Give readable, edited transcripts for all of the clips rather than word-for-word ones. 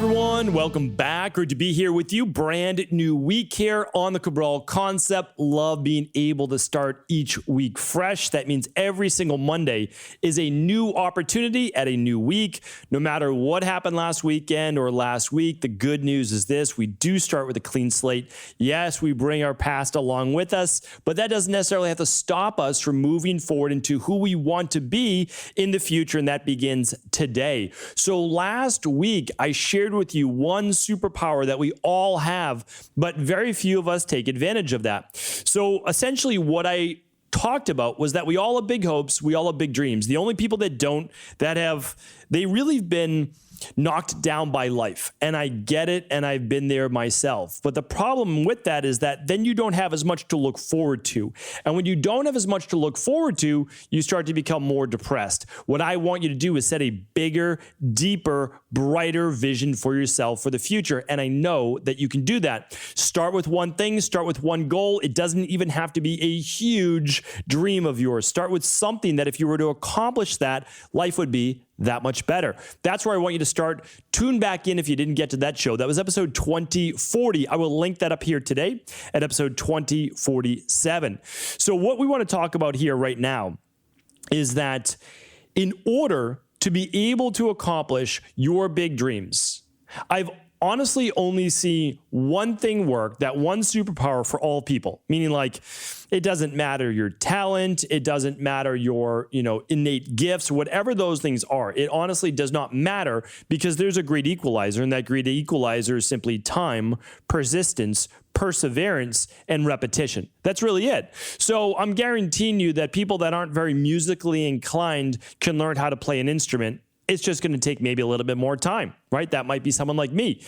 everyone, welcome back. Great to be here with you. Brand new week here on the Cabral concept. Love being able to start each week fresh. That means every single Monday is a new opportunity at a new week. No matter what happened last weekend or last week, the good news is this: we do start with a clean slate. Yes, we bring our past along with us, but that doesn't necessarily have to stop us from moving forward into who we want to be in the future, and that begins today. So last week, I shared with you one superpower that we all have, but very few of us take advantage of that. So essentially what I talked about was that we all have big hopes, we all have big dreams. The only people that don't, they really have been knocked down by life. And I get it, and I've been there myself. But the problem with that is that then you don't have as much to look forward to. And when you don't have as much to look forward to, you start to become more depressed. What I want you to do is set a bigger, deeper, brighter vision for yourself for the future. And I know that you can do that. Start with one thing, start with one goal. It doesn't even have to be a huge dream of yours. Start with something that if you were to accomplish that, life would be that much better. That's where I want you to start. Tune back in if you didn't get to that show. That was episode 2040. I will link that up here today at episode 2047. So what we want to talk about here right now is that in order to be able to accomplish your big dreams, I've honestly only see one thing work, that one superpower for all people, meaning like it doesn't matter your talent, it doesn't matter your, innate gifts, whatever those things are. It honestly does not matter because there's a great equalizer, and that great equalizer is simply time, persistence, perseverance, and repetition. That's really it. So I'm guaranteeing you that people that aren't very musically inclined can learn how to play an instrument. It's just going to take maybe a little bit more time, right? That might be someone like me.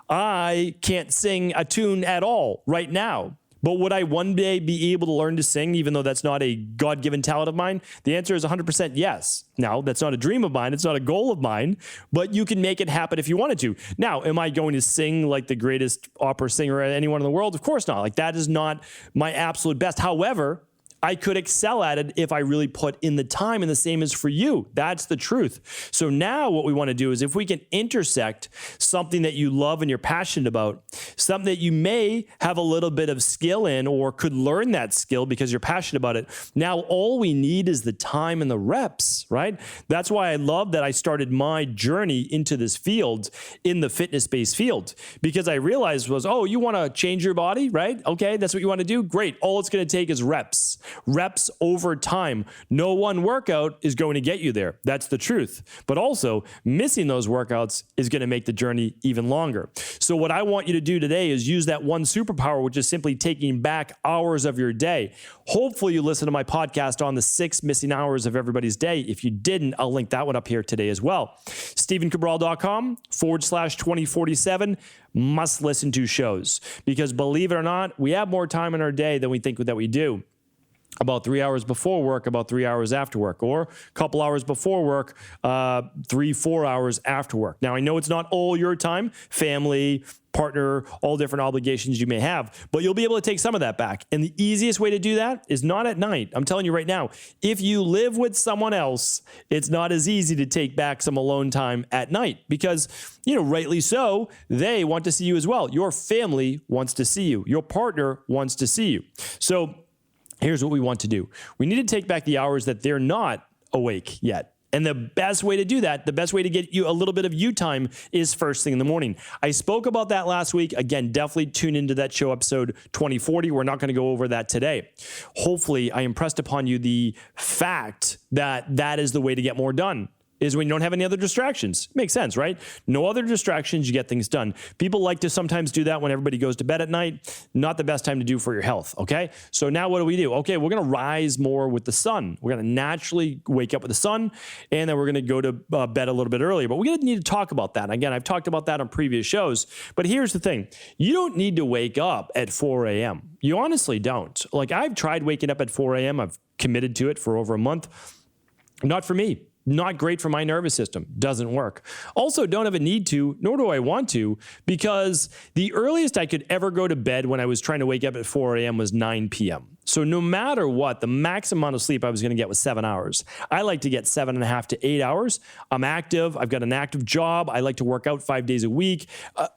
I can't sing a tune at all right now, but would I one day be able to learn to sing, even though that's not a God-given talent of mine? The answer is 100% yes. Now, that's not a dream of mine. It's not a goal of mine, but you can make it happen if you wanted to. Now, am I going to sing like the greatest opera singer at anyone in the world? Of course not. Like, that is not my absolute best. However, I could excel at it if I really put in the time, and the same is for you. That's the truth. So now what we want to do is if we can intersect something that you love and you're passionate about, something that you may have a little bit of skill in or could learn that skill because you're passionate about it. Now all we need is the time and the reps, right? That's why I love that I started my journey into this field, in the fitness-based field, because I realized was, oh, you want to change your body, right? Okay, that's what you want to do? Great. All it's going to take is reps. Reps over time. No one workout is going to get you there. That's the truth. But also, missing those workouts is going to make the journey even longer. So what I want you to do today is use that one superpower, which is simply taking back hours of your day. Hopefully you listen to my podcast on the 6 missing hours of everybody's day. If you didn't, I'll link that one up here today as well. StephenCabral.com/2047 must listen to shows, because believe it or not, we have more time in our day than we think that we do. About 3 hours before work, about 3 hours after work, or a couple hours before work, 3-4 hours after work. Now, I know it's not all your time, family, partner, all different obligations you may have, but you'll be able to take some of that back. And the easiest way to do that is not at night. I'm telling you right now, if you live with someone else, it's not as easy to take back some alone time at night because, rightly so, they want to see you as well. Your family wants to see you. Your partner wants to see you. So here's what we want to do. We need to take back the hours that they're not awake yet. And the best way to do that, the best way to get you a little bit of you time is first thing in the morning. I spoke about that last week. Again, definitely tune into that show, episode 2040. We're not going to go over that today. Hopefully, I impressed upon you the fact that that is the way to get more done. Is when you don't have any other distractions. Makes sense, right? No other distractions, you get things done. People like to sometimes do that when everybody goes to bed at night. Not the best time to do for your health, okay? So now what do? Okay, we're gonna rise more with the sun. We're gonna naturally wake up with the sun, and then we're gonna go to bed a little bit earlier. But we're gonna need to talk about that. Again, I've talked about that on previous shows. But here's the thing. You don't need to wake up at 4 a.m. You honestly don't. Like, I've tried waking up at 4 a.m. I've committed to it for over a month. Not for me. Not great for my nervous system. Doesn't work. Also, don't have a need to, nor do I want to, because the earliest I could ever go to bed when I was trying to wake up at 4 a.m. was 9 p.m. So no matter what, the maximum amount of sleep I was going to get was 7 hours. I like to get 7.5 to 8 hours. I'm active. I've got an active job. I like to work out 5 days a week.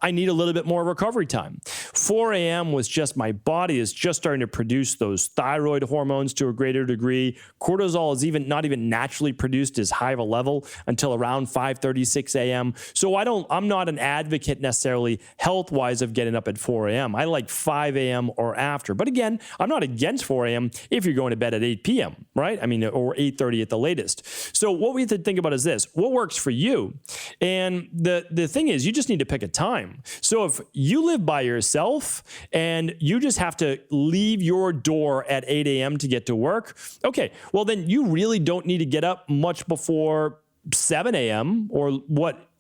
I need a little bit more recovery time. 4 a.m. was just my body is just starting to produce those thyroid hormones to a greater degree. Cortisol is not even naturally produced as high of a level until around 5:30, 6 a.m. So I'm not an advocate necessarily health-wise of getting up at 4 a.m. I like 5 a.m. or after. But again, I'm not against 4 a.m. if you're going to bed at 8 p.m., right? I mean, or 8:30 at the latest. So what we have to think about is this: what works for you? And the thing is, you just need to pick a time. So if you live by yourself and you just have to leave your door at 8 a.m. to get to work, okay, well then you really don't need to get up much before 7 a.m. or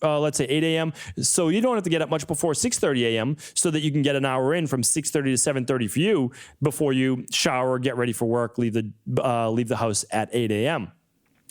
let's say 8 a.m. So you don't have to get up much before 6:30 a.m. so that you can get an hour in from 6:30 to 7:30 for you before you shower, get ready for work, leave the house at 8 a.m.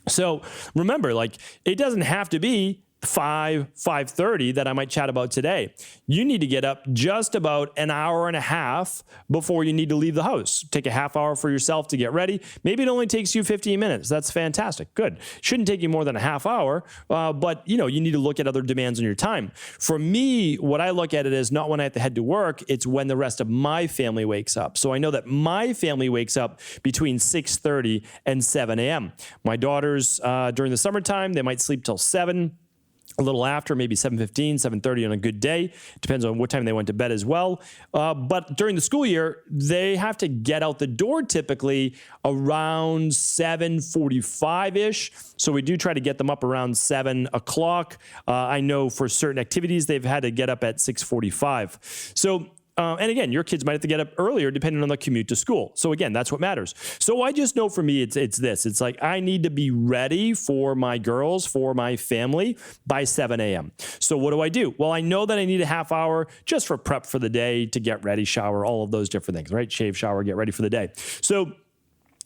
So remember, like, it doesn't have to be 5:30 that I might chat about today. You need to get up just about an hour and a half before you need to leave the house. Take a half hour for yourself to get ready. Maybe it only takes you 15 minutes. That's fantastic. Good. Shouldn't take you more than a half hour, but you need to look at other demands on your time. For me, what I look at it is not when I have to head to work, it's when the rest of my family wakes up. So I know that my family wakes up between 6:30 and 7 a.m. My daughters, during the summertime, they might sleep till 7. A little after, maybe 7:15, 7:30 on a good day. Depends on what time they went to bed as well. But during the school year, they have to get out the door typically around 7:45-ish. So we do try to get them up around 7 o'clock. I know for certain activities, they've had to get up at 6:45. So and again, your kids might have to get up earlier depending on the commute to school. So again, that's what matters. So I just know for me, it's this. It's like I need to be ready for my girls, for my family by 7 a.m. So what do? Well, I know that I need a half hour just for prep for the day, to get ready, shower, all of those different things, right? Shave, shower, get ready for the day. So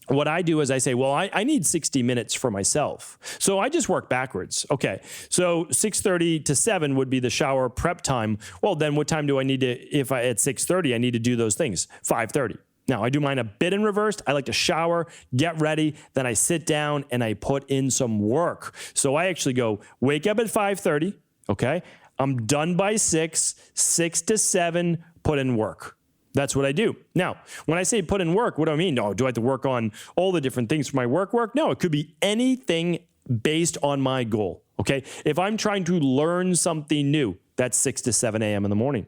what I do is I say, well, I need 60 minutes for myself. So I just work backwards. Okay, so 6:30 to 7 would be the shower prep time. Well, then what time do I need to, if at 6:30, I need to do those things? 5:30. Now, I do mine a bit in reverse. I like to shower, get ready, then I sit down and I put in some work. So I actually go, wake up at 5:30, okay? I'm done by 6 to 7, put in work. That's what I do. Now, when I say put in work, what do I mean? No, do I have to work on all the different things for my work? No, it could be anything based on my goal, okay? If I'm trying to learn something new, that's 6 to 7 a.m. in the morning,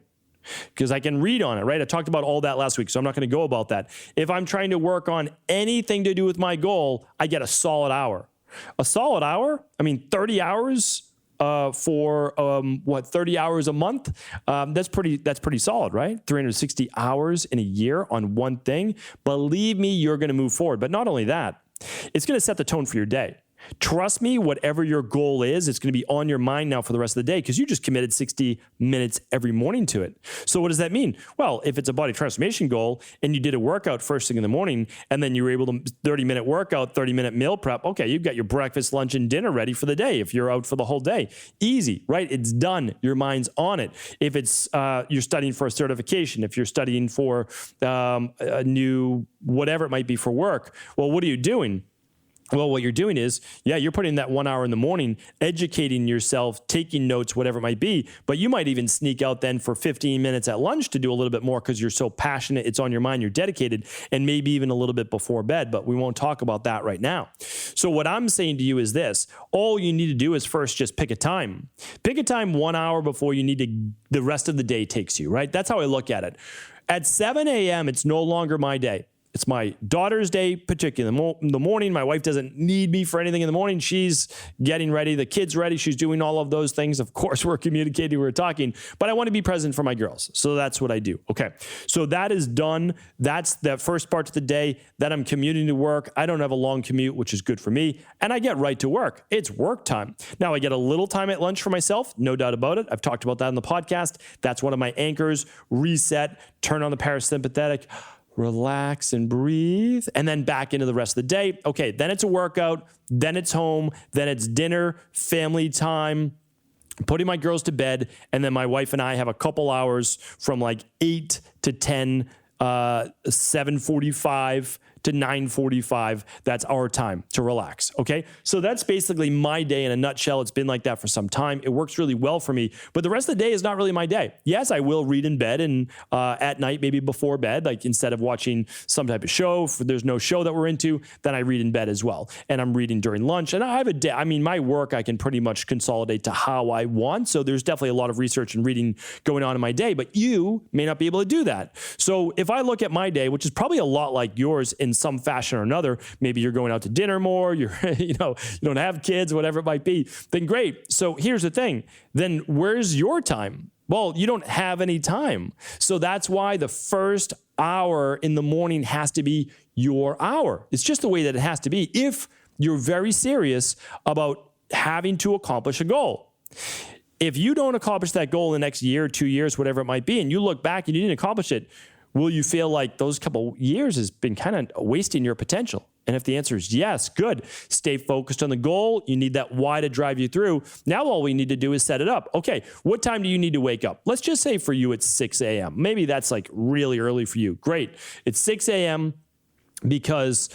because I can read on it, right? I talked about all that last week, so I'm not going to go about that. If I'm trying to work on anything to do with my goal, I get a solid hour. A solid hour? I mean, 30 hours for 30 hours a month? That's pretty solid, right? 360 hours in a year on one thing. Believe me, you're going to move forward. But not only that, it's going to set the tone for your day. Trust me, whatever your goal is, it's going to be on your mind now for the rest of the day because you just committed 60 minutes every morning to it. So what does that mean? Well, if it's a body transformation goal and you did a workout first thing in the morning and then you were able to 30-minute workout, 30-minute meal prep, okay, you've got your breakfast, lunch, and dinner ready for the day if you're out for the whole day. Easy, right? It's done. Your mind's on it. If it's you're studying for a certification, if you're studying for a new whatever it might be for work, well, what are you doing? Well, what you're doing is, you're putting that 1 hour in the morning, educating yourself, taking notes, whatever it might be, but you might even sneak out then for 15 minutes at lunch to do a little bit more because you're so passionate, it's on your mind, you're dedicated, and maybe even a little bit before bed, but we won't talk about that right now. So what I'm saying to you is this: all you need to do is first just pick a time. Pick a time 1 hour before the rest of the day takes you, right? That's how I look at it. At 7 a.m., it's no longer my day. It's my daughter's day, particularly in the morning. My wife doesn't need me for anything in the morning. She's getting ready, the kids ready. She's doing all of those things. Of course, we're communicating, we're talking, but I want to be present for my girls. So that's what I do. Okay. So that is done. That's the first part of the day. Then I'm commuting to work. I don't have a long commute, which is good for me. And I get right to work. It's work time. Now I get a little time at lunch for myself. No doubt about it. I've talked about that in the podcast. That's one of my anchors. Reset, turn on the parasympathetic, relax and breathe, and then back into the rest of the day. Okay, then it's a workout, then it's home, then it's dinner, family time, putting my girls to bed, and then my wife and I have a couple hours from like 8 to 10 7:45 to 9:45. That's our time to relax. Okay. So that's basically my day in a nutshell. It's been like that for some time. It works really well for me, but the rest of the day is not really my day. Yes, I will read in bed and at night, maybe before bed, like instead of watching some type of show, if there's no show that we're into, then I read in bed as well. And I'm reading during lunch, and I have a day. I mean, my work, I can pretty much consolidate to how I want. So there's definitely a lot of research and reading going on in my day, but you may not be able to do that. So if I look at my day, which is probably a lot like yours in some fashion or another, maybe you're going out to dinner more, you don't have kids, whatever it might be, then great. So here's the thing, then where's your time? Well, you don't have any time. So that's why the first hour in the morning has to be your hour. It's just the way that it has to be if you're very serious about having to accomplish a goal. If you don't accomplish that goal in the next year, 2 years, whatever it might be, and you look back and you didn't accomplish it, will you feel like those couple years has been kind of wasting your potential? And if the answer is yes, good. Stay focused on the goal. You need that why to drive you through. Now all we need to do is set it up. Okay, what time do you need to wake up? Let's just say for you it's 6 a.m. Maybe that's like really early for you. Great. It's 6 a.m. because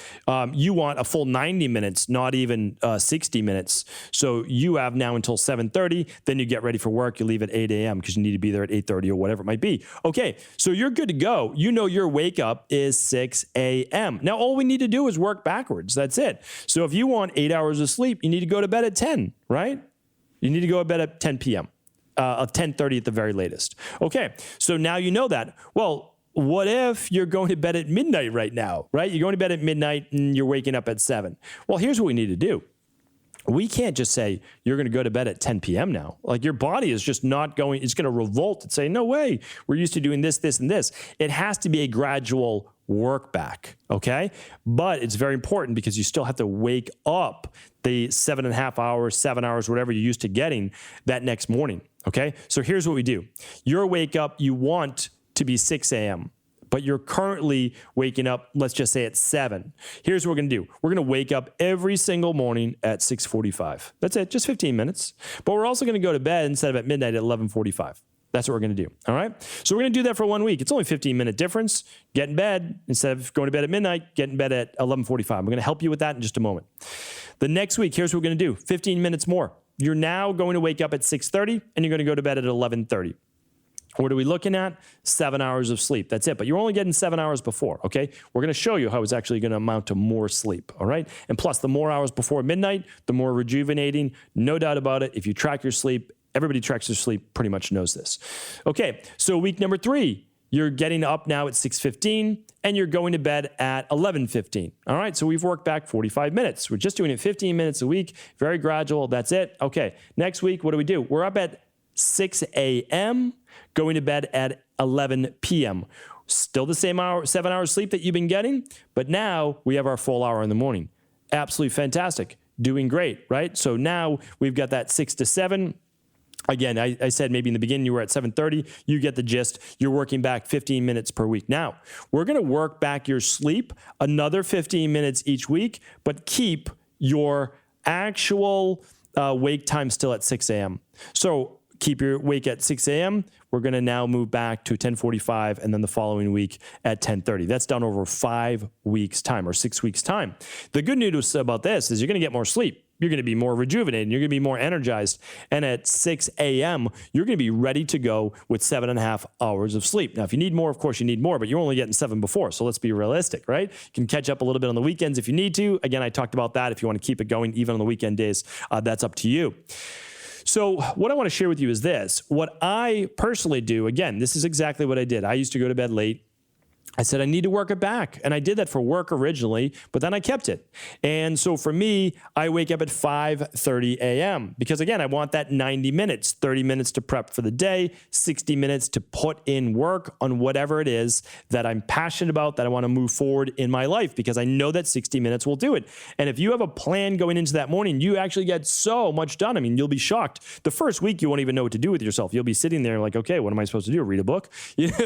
you want a full 90 minutes, not even 60 minutes. So you have now until 7:30, then you get ready for work. You leave at 8 a.m. because you need to be there at 8:30 or whatever it might be. Okay, so you're good to go. You know your wake up is 6 a.m. Now, all we need to do is work backwards. That's it. So if you want 8 hours of sleep, you need to go to bed at 10, right? You need to go to bed at 10 p.m., 10:30 at the very latest. Okay, so now you know that. Well, what if you're going to bed at midnight right now, right? You're going to bed at midnight and you're waking up at 7. Well, here's what we need to do. We can't just say you're going to go to bed at 10 p.m. now. Like your body is just not going, it's going to revolt and say, no way, we're used to doing this, this, and this. It has to be a gradual work back, okay? But it's very important because you still have to wake up the 7.5 hours, 7 hours, whatever you're used to getting that next morning, okay? So here's what we do. Your wake up, you want to be 6 a.m., but you're currently waking up, let's just say at 7. Here's what we're going to do. We're going to wake up every single morning at 6:45. That's it, just 15 minutes. But we're also going to go to bed instead of at midnight at 11:45. That's what we're going to do, all right? So we're going to do that for 1 week. It's only a 15-minute difference. Get in bed, instead of going to bed at midnight, get in bed at 11:45. We're going to help you with that in just a moment. The next week, here's what we're going to do. 15 minutes more. You're now going to wake up at 6:30, and you're going to go to bed at 11:30. What are we looking at? 7 hours of sleep. That's it. But you're only getting 7 hours before, okay? We're going to show you how it's actually going to amount to more sleep, all right? And plus, the more hours before midnight, the more rejuvenating. No doubt about it. If you track your sleep, everybody tracks their sleep, pretty much knows this. Okay, so week number 3, you're getting up now at 6:15, and you're going to bed at 11:15. All right, so we've worked back 45 minutes. We're just doing it 15 minutes a week, very gradual. That's it. Okay, next week, what do? We're up at 6 a.m., going to bed at 11 p.m. Still the same 7 hours sleep that you've been getting, but now we have our full hour in the morning. Absolutely fantastic. Doing great, right? So now we've got that 6 to 7. Again, I said maybe in the beginning you were at 7:30. You get the gist. You're working back 15 minutes per week. Now, we're going to work back your sleep another 15 minutes each week, but keep your actual wake time still at 6 a.m. So keep your wake at 6 a.m. We're going to now move back to 10:45 and then the following week at 10:30. That's done over 5 weeks' time or 6 weeks' time. The good news about this is you're going to get more sleep. You're going to be more rejuvenated. You're going to be more energized. And at 6 a.m., you're going to be ready to go with 7.5 hours of sleep. Now, if you need more, of course you need more, but you're only getting 7 before. So let's be realistic, right? You can catch up a little bit on the weekends if you need to. Again, I talked about that. If you want to keep it going, even on the weekend days, that's up to you. So what I want to share with you is this. What I personally do, again, this is exactly what I did. I used to go to bed late. I said, I need to work it back. And I did that for work originally, but then I kept it. And so for me, I wake up at 5:30 a.m. because again, I want that 90 minutes, 30 minutes to prep for the day, 60 minutes to put in work on whatever it is that I'm passionate about, that I want to move forward in my life, because I know that 60 minutes will do it. And if you have a plan going into that morning, you actually get so much done. I mean, you'll be shocked. The first week, you won't even know what to do with yourself. You'll be sitting there like, okay, what am I supposed to do? Read a book?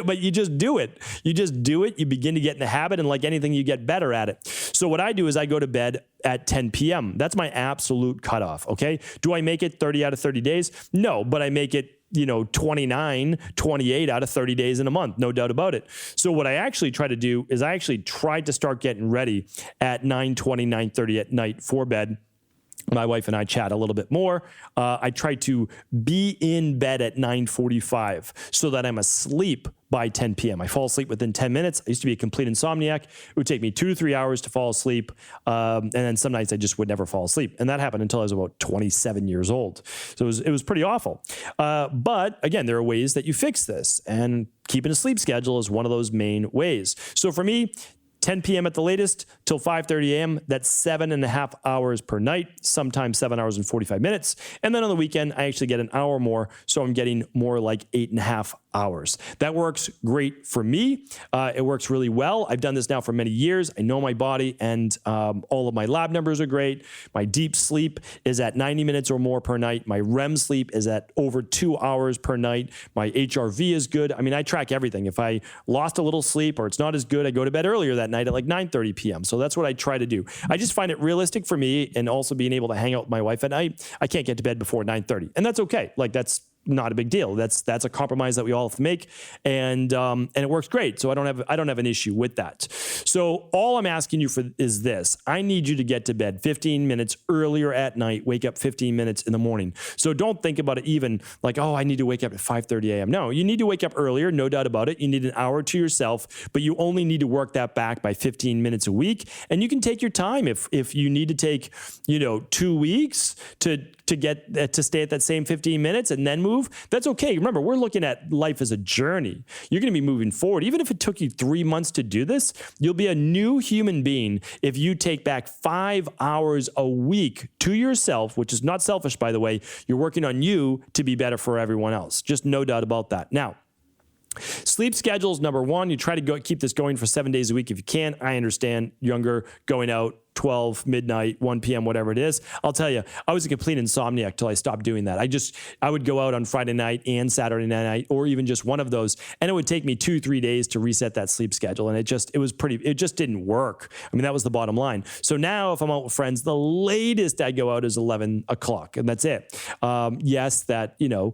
But you just do it. You just do it. You begin to get in the habit, and like anything, you get better at it. So what I do is I go to bed at 10 p.m. That's my absolute cutoff, okay? Do I make it 30 out of 30 days? No, but I make it 29, 28 out of 30 days in a month, no doubt about it. So what I actually try to do is I actually tried to start getting ready at 9:20, 9:30 at night for bed. My wife and I chat a little bit more. I try to be in bed at 9:45 so that I'm asleep by 10 p.m. I fall asleep within 10 minutes. I used to be a complete insomniac. It would take me 2 to 3 hours to fall asleep. And then some nights I just would never fall asleep. And that happened until I was about 27 years old. So it was pretty awful. But again, there are ways that you fix this. And keeping a sleep schedule is one of those main ways. So for me, 10 p.m. at the latest till 5:30 a.m. That's 7.5 hours per night, sometimes 7 hours and 45 minutes. And then on the weekend, I actually get an hour more. So I'm getting more like 8.5 hours. That works great for me. It works really well. I've done this now for many years. I know my body, and all of my lab numbers are great. My deep sleep is at 90 minutes or more per night. My REM sleep is at over 2 hours per night. My HRV is good. I mean, I track everything. If I lost a little sleep or it's not as good, I go to bed earlier that night at like 9:30 p.m. So that's what I try to do. I just find it realistic for me, and also being able to hang out with my wife at night. I can't get to bed before 9:30, and that's okay. Like that's not a big deal. That's a compromise that we all have to make, and it works great. So I don't have an issue with that. So all I'm asking you for is this: I need you to get to bed 15 minutes earlier at night. Wake up 15 minutes in the morning. So don't think about it even like, oh, I need to wake up at 5:30 a.m. No, you need to wake up earlier, no doubt about it. You need an hour to yourself, but you only need to work that back by 15 minutes a week, and you can take your time. If you need to take 2 weeks to get to stay at that same 15 minutes and then move, that's okay. Remember, we're looking at life as a journey. You're going to be moving forward. Even if it took you 3 months to do this, you'll be a new human being if you take back 5 hours a week to yourself, which is not selfish, by the way. You're working on you to be better for everyone else. Just no doubt about that. Now, sleep schedules, number one, you try to keep this going for 7 days a week if you can. I understand younger, going out, 12, midnight, 1 p.m., whatever it is. I'll tell you, I was a complete insomniac till I stopped doing that. I would go out on Friday night and Saturday night, or even just one of those, and it would take me 2-3 days to reset that sleep schedule. And it just didn't work. I mean, that was the bottom line. So now if I'm out with friends, the latest I go out is 11 o'clock, and that's it. Yes, that, there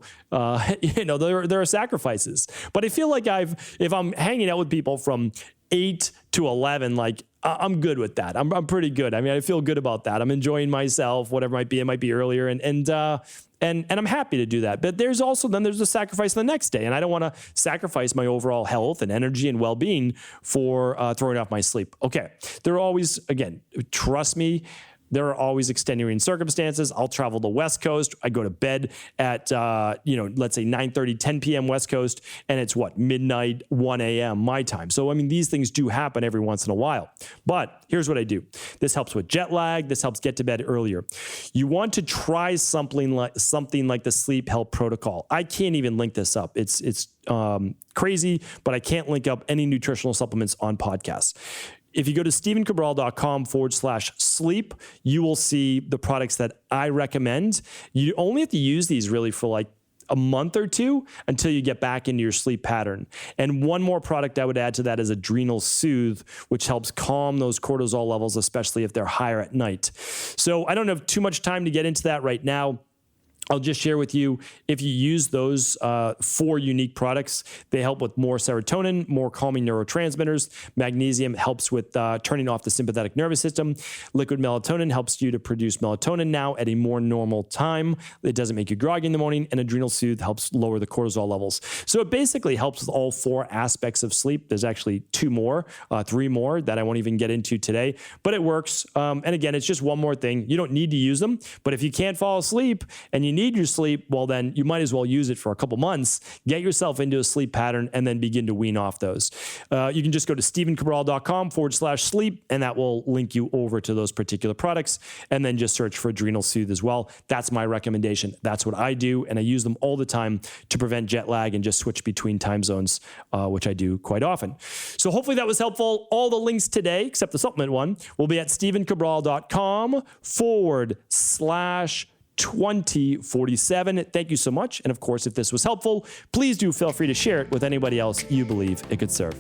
are sacrifices, but I feel like if I'm hanging out with people from 8 to 11, like I'm good with that. I'm pretty good. I mean, I feel good about that. I'm enjoying myself, whatever it might be. It might be earlier, and I'm happy to do that. But there's the sacrifice the next day, and I don't want to sacrifice my overall health and energy and well-being for throwing off my sleep. Okay, there are always, again, trust me, there are always extenuating circumstances. I'll travel the West Coast. I go to bed at, let's say 9:30, 10 p.m. West Coast, and it's midnight, 1 a.m. my time. So, I mean, these things do happen every once in a while. But here's what I do. This helps with jet lag. This helps get to bed earlier. You want to try something like the Sleep Health Protocol. I can't even link this up. It's crazy, but I can't link up any nutritional supplements on podcasts. If you go to stevencabral.com/sleep, you will see the products that I recommend. You only have to use these really for like a month or two until you get back into your sleep pattern. And one more product I would add to that is Adrenal Soothe, which helps calm those cortisol levels, especially if they're higher at night. So I don't have too much time to get into that right now. I'll just share with you, if you use those 4 unique products, they help with more serotonin, more calming neurotransmitters. Magnesium helps with turning off the sympathetic nervous system. Liquid melatonin helps you to produce melatonin now at a more normal time. It doesn't make you groggy in the morning. And Adrenal Soothe helps lower the cortisol levels. So it basically helps with all 4 aspects of sleep. There's actually 3 more that I won't even get into today, but it works. And again, it's just one more thing. You don't need to use them, but if you can't fall asleep and you need your sleep, well, then you might as well use it for a couple months, get yourself into a sleep pattern, and then begin to wean off those. You can just go to stevencabral.com/sleep, and that will link you over to those particular products, and then just search for Adrenal Soothe as well. That's my recommendation. That's what I do, and I use them all the time to prevent jet lag and just switch between time zones, which I do quite often. So hopefully that was helpful. All the links today, except the supplement one, will be at stevencabral.com/2047. Thank you so much. And of course, if this was helpful, please do feel free to share it with anybody else you believe it could serve.